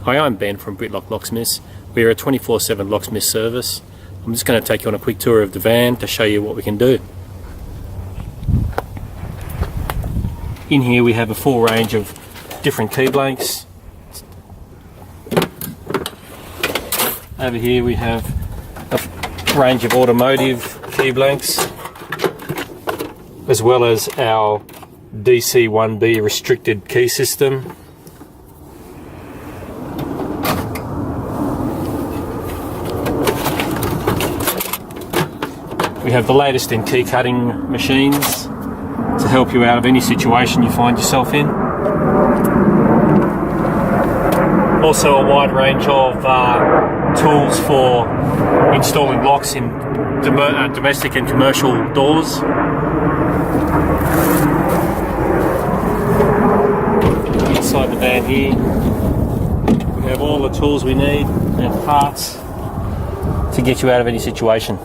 Hi, I'm Ben from Britlock Locksmiths. We're a 24/7 locksmith service. I'm just going to take you on a quick tour of the van to show you what we can do. In here we have a full range of different key blanks. Over here we have a range of automotive key blanks, as well as our DC1B restricted key system. We have the latest in key cutting machines to help you out of any situation you find yourself in. Also a wide range of tools for installing locks in domestic and commercial doors. Inside the van here we have all the tools we need and parts to get you out of any situation.